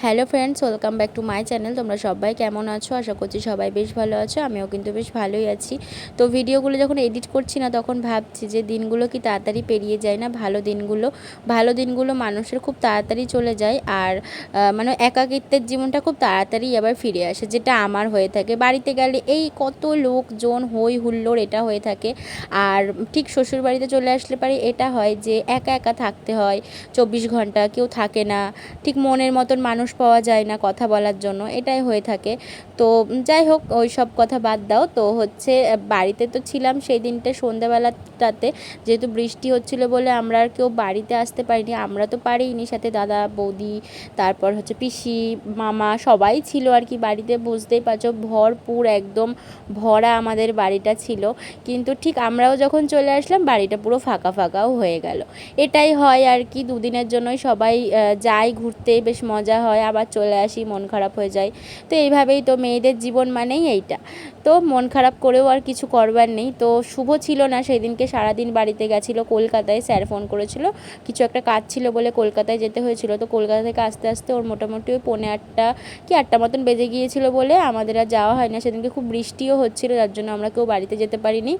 Hello friends, welcome back to my channel. তোমরা সবাই কেমন আছো? আশা করছি সবাই বেশ ভালো আছো। আমিও কিন্তু বেশ ভালোই আছি। তো ভিডিওগুলো যখন এডিট করছি না, তখন ভাবছি যে দিনগুলো কি তাড়াতাড়ি পেরিয়ে যায় না। ভালো দিনগুলো মানুষের খুব তাড়াতাড়ি চলে যায়। আর মানে একাকিত্বের জীবনটা খুব তাড়াতাড়ি আবার ফিরে আসে, যেটা আমার হয়ে থাকে। বাড়িতে গেলে এই কত লোকজন, হই হুল্লোড়, এটা হয়ে থাকে। আর ঠিক শ্বশুর বাড়িতে চলে আসলে পারে এটা হয় যে একা একা থাকতে হয় 24 ঘন্টা, কেউ থাকে না, ঠিক মনের মতন মানুষ পাওয়া যায় না কথা বলার জন্য, এটাই হয়ে থাকে। তো যাই হোক, ওই সব কথা বাদ দাও। তো হচ্ছে বাড়িতে তো ছিলাম সেই দিনটা সন্ধ্যাবেলাটাতে, যেহেতু বৃষ্টি হচ্ছিল বলে আমরা আর কেউ বাড়িতে আসতে পারিনি। আমরা তো পারিনি, সাথে দাদা বৌদি, তারপর হচ্ছে পিসি, মামা, সবাই ছিল আর কি বাড়িতে। বুঝতেই পারছো, ভরপুর একদম ভরা আমাদের বাড়িটা ছিল। কিন্তু ঠিক আমরাও যখন চলে আসলাম, বাড়িটা পুরো ফাঁকা ফাঁকাও হয়ে গেল। এটাই হয় আর কি, দুদিনের জন্যই সবাই যায় ঘুরতে, বেশ মজা হয়, আবার চলে আসি, মন খারাপ হয়ে যায়। তো এইভাবেই তো মেয়েদের জীবন মানেই এইটা। তো মন খারাপ করেও আর কিছু করবার নেই। তো শুভ ছিল না সেই দিনকে, সারাদিন বাড়িতে গেছিলো কলকাতায়। স্যার ফোন করেছিল, কিছু একটা কাজ ছিল বলে কলকাতায় যেতে হয়েছিল। তো কলকাতা থেকে আস্তে আস্তে ওর মোটামুটি ওই 7:45 কি 8টা মতন বেজে গিয়েছিল বলে আমাদের আর যাওয়া হয় না। সেদিনকে খুব বৃষ্টিও হচ্ছিলো, যার জন্য আমরা কেউ বাড়িতে যেতে পারিনি।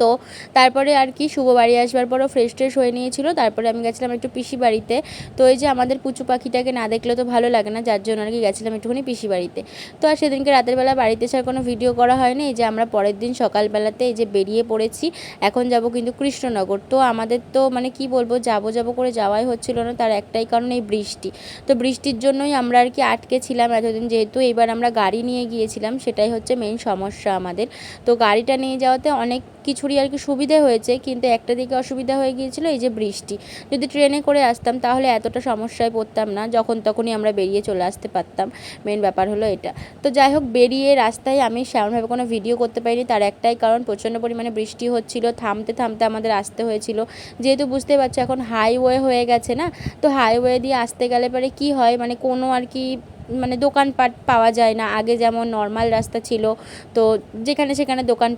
তো তারপরে আর কি শুভ বাড়ি আসবার পরও ফ্রেশ ট্রেশ হয়ে নিয়েছিল। তারপরে আমি গেছিলাম একটু পিসি বাড়িতে। তো এই যে আমাদের পুচু পাখিটাকে না দেখলে তো ভালো লাগে না, যার জন্য আর কি গেছিলাম একটুখানি পিসি বাড়িতে। তো আর সেদিনকে রাতের বেলা বাড়িতে এসে আর কোনো ভিডিও করা হয়নি। এই যে আমরা পরের দিন সকালবেলাতে এই যে বেরিয়ে পড়েছি। এখন যাব কিন্তু কৃষ্ণনগর। তো আমাদের তো মানে কি বলবো, যাব করে যাওয়াই হচ্ছিল না, তার একটাই কারণ এই বৃষ্টি। তো বৃষ্টির জন্যই আমরা আর কি আটকে ছিলাম এতদিন। যেহেতু এবার আমরা গাড়ি নিয়ে গিয়েছিলাম, সেটাই হচ্ছে মেইন সমস্যা আমাদের। তো গাড়িটা নিয়ে যাওয়াতে অনেক কিছুরই আর কি সুবিধে হয়েছে, কিন্তু একটা দিকে অসুবিধা হয়ে গিয়েছিল, এই যে বৃষ্টি। যদি ট্রেনে করে আসতাম তাহলে এতটা সমস্যায় পড়তাম না, যখন তখনই আমরা বেরিয়ে চলে আসতে পারতাম। মেন ব্যাপার হলো এটা। তো যাই হোক, বেরিয়ে রাস্তায় আমি সেমনভাবে কোনো ভিডিও করতে পারিনি, তার একটাই কারণ প্রচণ্ড পরিমাণে বৃষ্টি হচ্ছিল। থামতে থামতে আমাদের আসতে হয়েছিল, যেহেতু বুঝতে পারছো এখন হাইওয়ে হয়ে গেছে না। তো হাইওয়ে দিয়ে আসতে গেলে পরে কি হয়, মানে কোনো আর কি মানে দোকানপাট পাওয়া যায় না। আগে যেমন নর্মাল রাস্তা ছিল, তো যেখানে সেখানে দোকান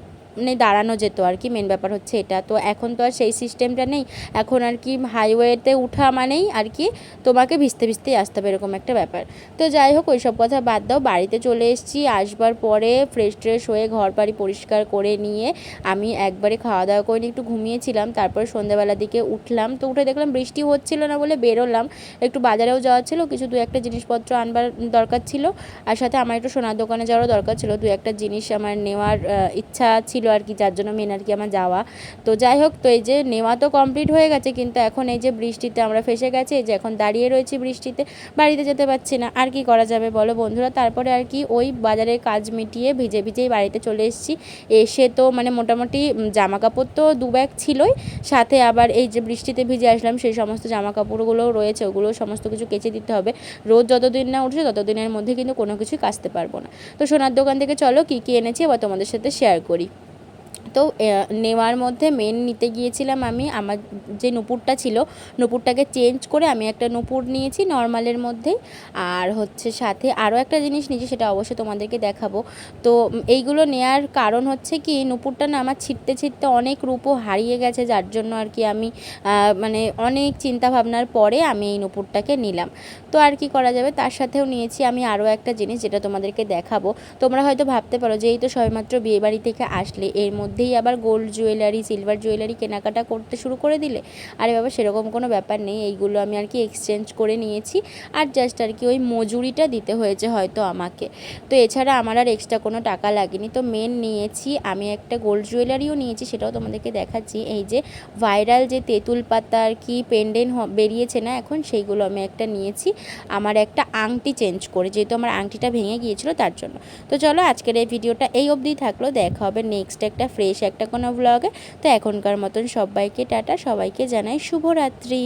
দাঁড়ানো যেত আর কি। মেন ব্যাপার হচ্ছে এটা। তো এখন তো আর সেই সিস্টেমটা নেই। এখন আর কি হাইওয়েতে উঠা মানেই আর কি তোমাকে ভিজতে ভিজতেই আসতে হবে, এরকম একটা ব্যাপার। তো যাই হোক, ওই সব কথা বাদ দাও। বাড়িতে চলে এসেছি। আসবার পরে ফ্রেশ ট্রেশ হয়ে ঘর বাড়ি পরিষ্কার করে নিয়ে আমি একবারে খাওয়া দাওয়া করে একটু ঘুমিয়েছিলাম। তারপরে সন্ধ্যাবেলার দিকে উঠলাম। তো উঠে দেখলাম বৃষ্টি হচ্ছিল না বলে বেরোলাম। একটু বাজারেও যাওয়া ছিল, কিছু দু একটা জিনিসপত্র আনবার দরকার ছিল। আর সাথে আমার একটু সোনার দোকানে যাওয়ারও দরকার ছিল, দু একটা জিনিস আমার নেওয়ার ইচ্ছা ছিল আর কি, যার জন্য মেন আর কি আমার যাওয়া। তো যাই হোক, তো এই যে নেওয়া তো কমপ্লিট হয়ে গেছে, কিন্তু এখন এই যে বৃষ্টিতে আমরা ফেসে গেছি। এই যে এখন দাঁড়িয়ে রয়েছি বৃষ্টিতে, বাড়িতে যেতে পারছি না। আর কি করা যাবে বলো বন্ধুরা। তারপরে আর কি ওই বাজারের কাজ মিটিয়ে ভিজে ভিজেই বাড়িতে চলে এসেছি। এসে তো মানে মোটামুটি জামা কাপড় তো 2 ব্যাগ ছিলই, সাথে আবার এই যে বৃষ্টিতে ভিজে আসলাম সেই সমস্ত জামা কাপড়গুলোও রয়েছে, ওগুলো সমস্ত কিছু কেচে দিতে হবে। রোদ যতদিন না উঠছে ততদিনের মধ্যে কিন্তু কোনো কিছুই কাচতে পারবো না। তো সোনার দোকান থেকে চলো কী কী এনেছি এবার তোমাদের সাথে শেয়ার করি। তো নেওয়ার মধ্যে মেন নিতে গিয়েছিলাম আমি আমার যে নুপুরটা ছিল, নুপুরটাকে চেঞ্জ করে আমি একটা নুপুর নিয়েছি নর্মালের মধ্যেই। আর হচ্ছে সাথে আরও একটা জিনিস নিয়েছি, সেটা অবশ্যই তোমাদেরকে দেখাবো। তো এইগুলো নেয়ার কারণ হচ্ছে কি, নুপুরটা না আমার ছিঁড়তে ছিঁড়তে অনেক রূপও হারিয়ে গেছে, যার জন্য আর কি আমি মানে অনেক চিন্তা ভাবনার পরে আমি এই নুপুরটাকে নিলাম। তো আর কি করা যাবে, তার সাথেও নিয়েছি আমি আরও একটা জিনিস, যেটা তোমাদেরকে দেখাবো। তোমরা হয়তো ভাবতে পারো যে এই তো সবেমাত্র বিয়েবাড়ি থেকে আসলে, এর মধ্যেই আবার গোল্ড জুয়েলারি, সিলভার জুয়েলারি কেনাকাটা করতে শুরু করে দিলে। আরে বাবা, সেরকম কোনো ব্যাপার নেই। এইগুলো আমি আর কি এক্সচেঞ্জ করে নিয়েছি, আর জাস্ট আর কি ওই মজুরিটা দিতে হয়েছে হয়তো আমাকে। তো এছাড়া আমার আর এক্সট্রা কোনো টাকা লাগেনি। তো মেন নিয়েছি আমি একটা গোল্ড জুয়েলারিও নিয়েছি, সেটাও তোমাদেরকে দেখাচ্ছি। এই যে ভাইরাল যে তেঁতুল পাতা আর কি পেন্ডেন্ট বেরিয়েছে না এখন, সেইগুলো আমি একটা নিয়েছি আমার একটা আংটি চেঞ্জ করে, যেহেতু আমার আংটিটা ভেঙে গিয়েছিল তার জন্য। তো চলো, আজকের এই ভিডিওটা এই অবধি থাকলো। দেখা হবে নেক্সট একটা ফ্রেশ একটা কোনো ব্লগে। তো এখনকার মতন সবাইকে টাটা, সবাইকে জানাই শুভরাত্রি।